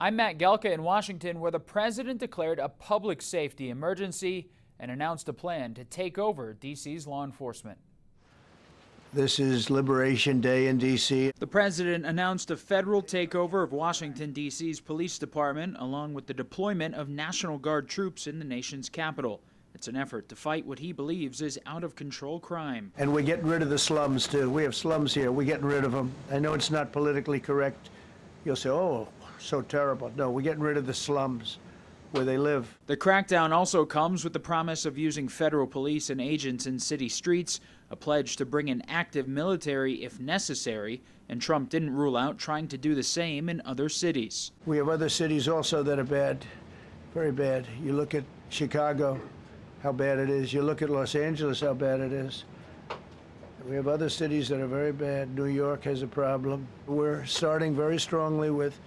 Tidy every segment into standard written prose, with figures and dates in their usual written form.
I'm Matt Gelka in Washington, where the president declared a public safety emergency and announced a plan to take over D.C.'s law enforcement. This is Liberation Day in D.C. The president announced a federal takeover of Washington, D.C.'s police department, along with the deployment of National Guard troops in the nation's capital. It's an effort to fight what he believes is out-of-control crime. And we're getting rid of the slums, too. We have slums here. We're getting rid of them. I know it's not politically correct. You'll say, oh, so terrible. No, we're getting rid of the slums where they live. The crackdown also comes with the promise of using federal police and agents in city streets, a pledge to bring an active military if necessary, and Trump didn't rule out trying to do the same in other cities. We have other cities also that are bad, very bad. You look at Chicago, how bad it is. You look at Los Angeles, how bad it is. We have other cities that are very bad. New York has a problem. We're starting very strongly with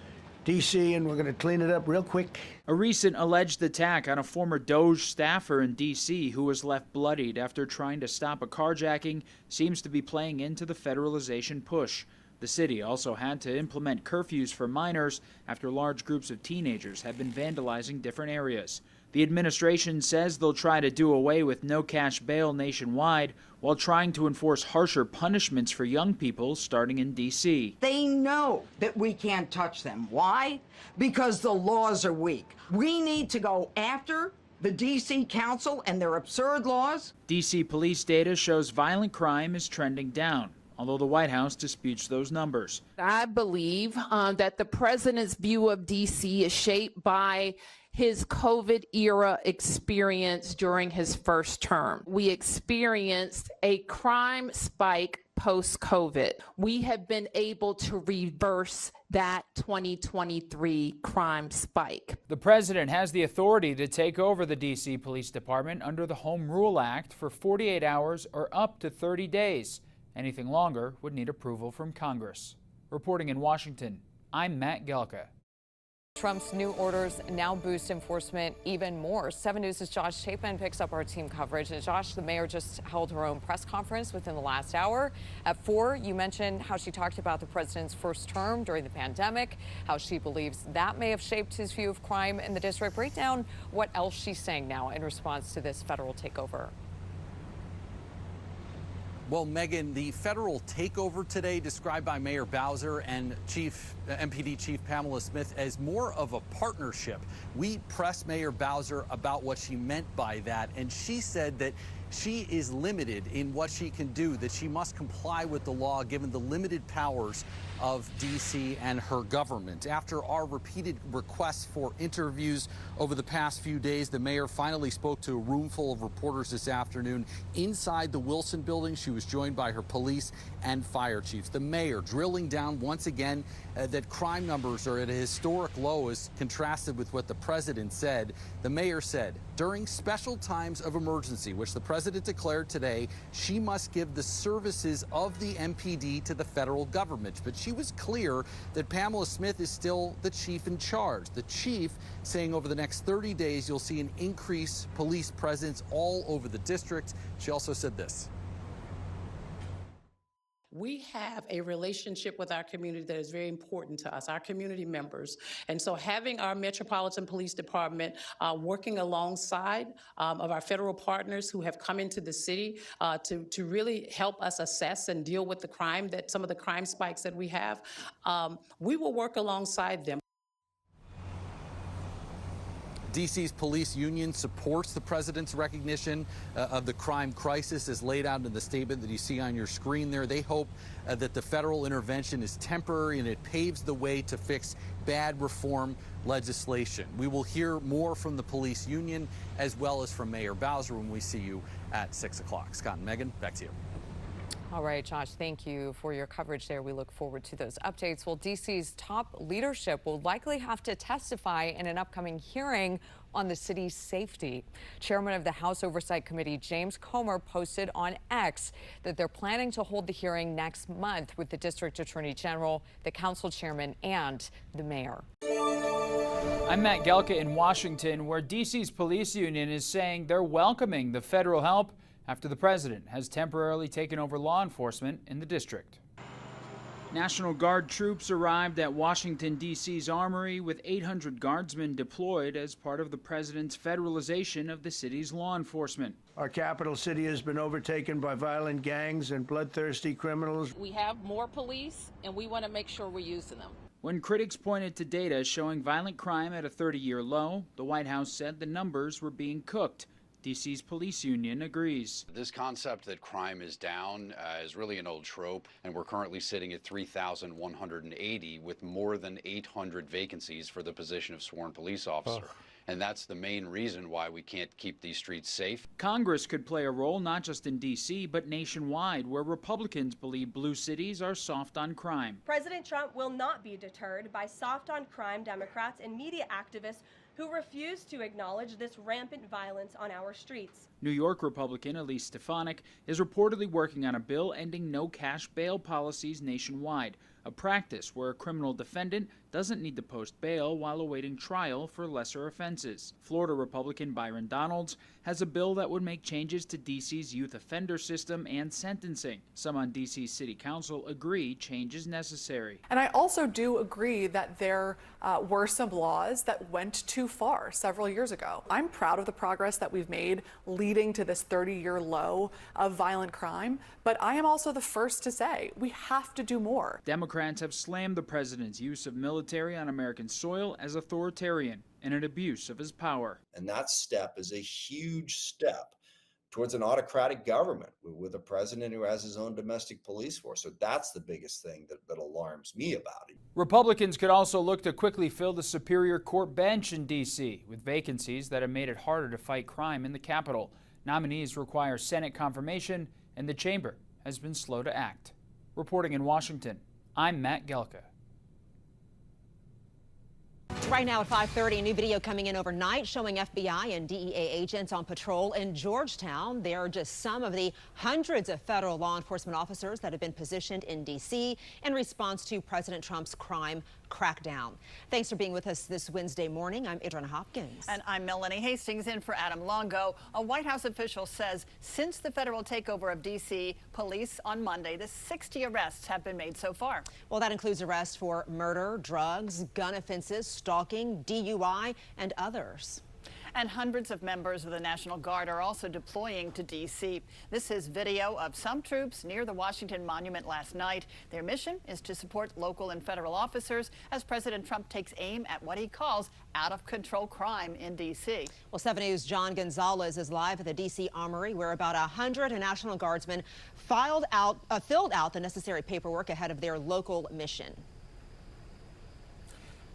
D.C., and we're going to clean it up real quick. A recent alleged attack on a former DOJ staffer in D.C. who was left bloodied after trying to stop a carjacking seems to be playing into the federalization push. The city also had to implement curfews for minors after large groups of teenagers had been vandalizing different areas. The administration says they'll try to do away with no-cash bail nationwide while trying to enforce harsher punishments for young people starting in D.C. They know that we can't touch them. Why? Because the laws are weak. We need to go after the D.C. Council and their absurd laws. D.C. police data shows violent crime is trending down, although the White House disputes those numbers. I believe that the president's view of D.C. is shaped by his COVID-era experience during his first term. We experienced a crime spike post-COVID. We have been able to reverse that 2023 crime spike. The president has the authority to take over the D.C. Police Department under the Home Rule Act for 48 hours or up to 30 days. Anything longer would need approval from Congress. Reporting in Washington, I'm Matt Gelka. Trump's new orders now boost enforcement even more. 7 News' Josh Chapin picks up our team coverage. And Josh, the mayor just held her own press conference within the last hour. At 4, you mentioned how she talked about the president's first term during the pandemic, how she believes that may have shaped his view of crime in the district. Break down what else she's saying now in response to this federal takeover. Well, Megan, the federal takeover today described by Mayor Bowser and MPD Chief Pamela Smith as more of a partnership. We pressed Mayor Bowser about what she meant by that, and she said that she is limited in what she can do, that she must comply with the law given the limited powers of D.C. and her government. After our repeated requests for interviews over the past few days, the mayor finally spoke to a room full of reporters this afternoon inside the Wilson building. She was joined by her police and fire chiefs. The mayor drilling down once again that crime numbers are at a historic low as contrasted with what the president said. The mayor said during special times of emergency, which the president declared today, she must give the services of the MPD to the federal government. But she was clear that Pamela Smith is still the chief in charge. The chief saying over the next 30 days, you'll see an increased police presence all over the district. She also said this. We have a relationship with our community that is very important to us, our community members. And so having our Metropolitan Police Department working alongside of our federal partners who have come into the city to really help us assess and deal with the crime, that some of the crime spikes that we have, we will work alongside them. D.C.'s police union supports the president's recognition of the crime crisis as laid out in the statement that you see on your screen there. They hope that the federal intervention is temporary and it paves the way to fix bad reform legislation. We will hear more from the police union as well as from Mayor Bowser when we see you at 6 o'clock. Scott and Megan, back to you. All right, Josh, thank you for your coverage there. We look forward to those updates. Well, D.C.'s top leadership will likely have to testify in an upcoming hearing on the city's safety. Chairman of the House Oversight Committee, James Comer, posted on X that they're planning to hold the hearing next month with the District Attorney General, the council chairman, and the mayor. I'm Matt Gelka in Washington, where D.C.'s police union is saying they're welcoming the federal help after the president has temporarily taken over law enforcement in the district. National Guard troops arrived at Washington, D.C.'s Armory with 800 guardsmen deployed as part of the president's federalization of the city's law enforcement. Our capital city has been overtaken by violent gangs and bloodthirsty criminals. We have more police, and we want to make sure we're using them. When critics pointed to data showing violent crime at a 30-year low, the White House said the numbers were being cooked. D.C.'s police union agrees. This concept that crime is down is really an old trope, and we're currently sitting at 3,180 with more than 800 vacancies for the position of sworn police officer. And that's the main reason why we can't keep these streets safe. Congress could play a role not just in D.C., but nationwide, where Republicans believe blue cities are soft on crime. President Trump will not be deterred by soft on crime Democrats and media activists who refuse to acknowledge this rampant violence on our streets. New York Republican Elise Stefanik is reportedly working on a bill ending no-cash bail policies nationwide, a practice where a criminal defendant doesn't need to post bail while awaiting trial for lesser offenses. Florida Republican Byron Donalds has a bill that would make changes to D.C.'s youth offender system and sentencing. Some on D.C.'s City Council agree change is necessary. And I also do agree that there were some laws that went too far several years ago. I'm proud of the progress that we've made leading to this 30-year low of violent crime, but I am also the first to say we have to do more. Democrats have slammed the president's use of military on American soil as authoritarian and an abuse of his power. And that step is a huge step towards an autocratic government with a president who has his own domestic police force. So that's the biggest thing that alarms me about it. Republicans could also look to quickly fill the Superior Court bench in D.C. with vacancies that have made it harder to fight crime in the Capitol. Nominees require Senate confirmation, and the chamber has been slow to act. Reporting in Washington, I'm Matt Gelka. Right now at 5:30, a new video coming in overnight showing FBI and DEA agents on patrol in Georgetown. There are just some of the hundreds of federal law enforcement officers that have been positioned in D.C. in response to President Trump's crime crackdown. Thanks for being with us this Wednesday morning. I'm Adriana Hopkins. And I'm Melanie Hastings in for Adam Longo. A White House official says since the federal takeover of D.C. police on Monday, the 60 arrests have been made so far. Well, that includes arrests for murder, drugs, gun offenses, stalking, DUI, and others. And hundreds of members of the National Guard are also deploying to D.C. This is video of some troops near the Washington Monument last night. Their mission is to support local and federal officers as President Trump takes aim at what he calls out-of-control crime in D.C. Well, 7 News' John Gonzalez is live at the D.C. Armory, where about 100 National Guardsmen filled out the necessary paperwork ahead of their local mission.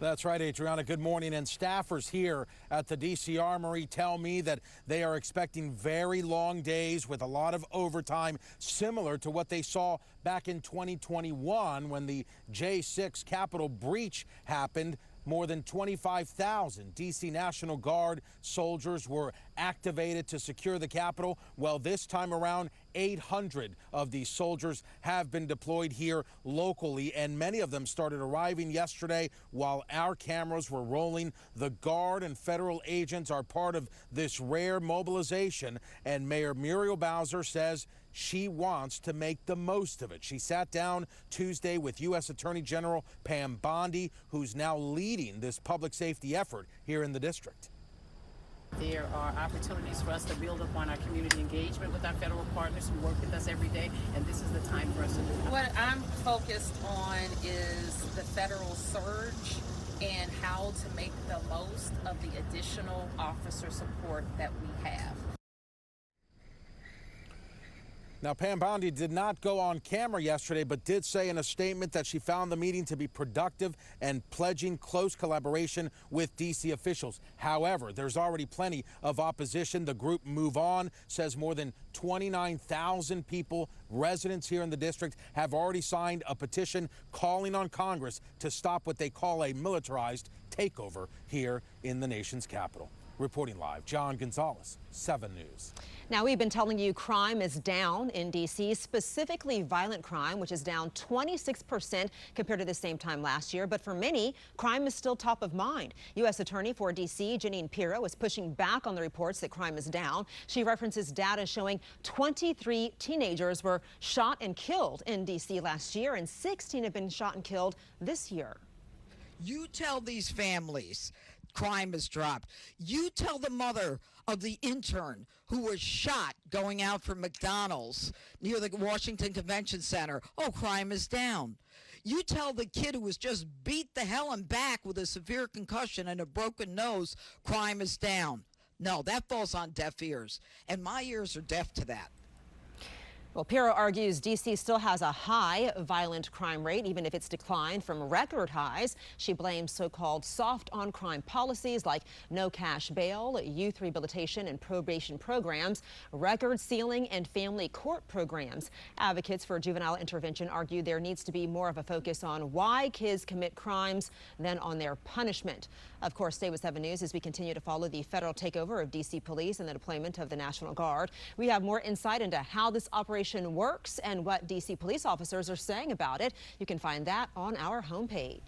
That's right, Adriana. Good morning. And staffers here at the D.C. Armory tell me that they are expecting very long days with a lot of overtime, similar to what they saw back in 2021 when the J6 Capitol breach happened. More than 25,000 D.C. National Guard soldiers were activated to secure the Capitol. Well, this time around, 800 of these soldiers have been deployed here locally, and many of them started arriving yesterday while our cameras were rolling. The Guard and federal agents are part of this rare mobilization, and Mayor Muriel Bowser says she wants to make the most of it. She sat down Tuesday with U.S. Attorney General Pam Bondi, who's now leading this public safety effort here in the district. There are opportunities for us to build upon our community engagement with our federal partners who work with us every day, and this is the time for us to do that. What I'm focused on is the federal surge and how to make the most of the additional officer support that we have. Now, Pam Bondi did not go on camera yesterday, but did say in a statement that she found the meeting to be productive and pledging close collaboration with D.C. officials. However, there's already plenty of opposition. The group Move On says more than 29,000 people, residents here in the district, have already signed a petition calling on Congress to stop what they call a militarized takeover here in the nation's capital. Reporting live, John Gonzalez, 7 News. Now, we've been telling you crime is down in D.C., specifically violent crime, which is down 26% compared to the same time last year. But for many, crime is still top of mind. U.S. Attorney for D.C., Jeanine Pirro, is pushing back on the reports that crime is down. She references data showing 23 teenagers were shot and killed in D.C. last year, and 16 have been shot and killed this year. You tell these families crime has dropped. You tell the mother of the intern who was shot going out from McDonald's near the Washington Convention Center, oh, crime is down. You tell the kid who was just beat the hell and back with a severe concussion and a broken nose, crime is down. No, that falls on deaf ears, and my ears are deaf to that. Well, Pirro argues D.C. still has a high violent crime rate, even if it's declined from record highs. She blames so-called soft-on-crime policies like no cash bail, youth rehabilitation and probation programs, record sealing, and family court programs. Advocates for juvenile intervention argue there needs to be more of a focus on why kids commit crimes than on their punishment. Of course, stay with 7 News as we continue to follow the federal takeover of D.C. police and the deployment of the National Guard. We have more insight into how this operation works and what D.C. police officers are saying about it. You can find that on our homepage.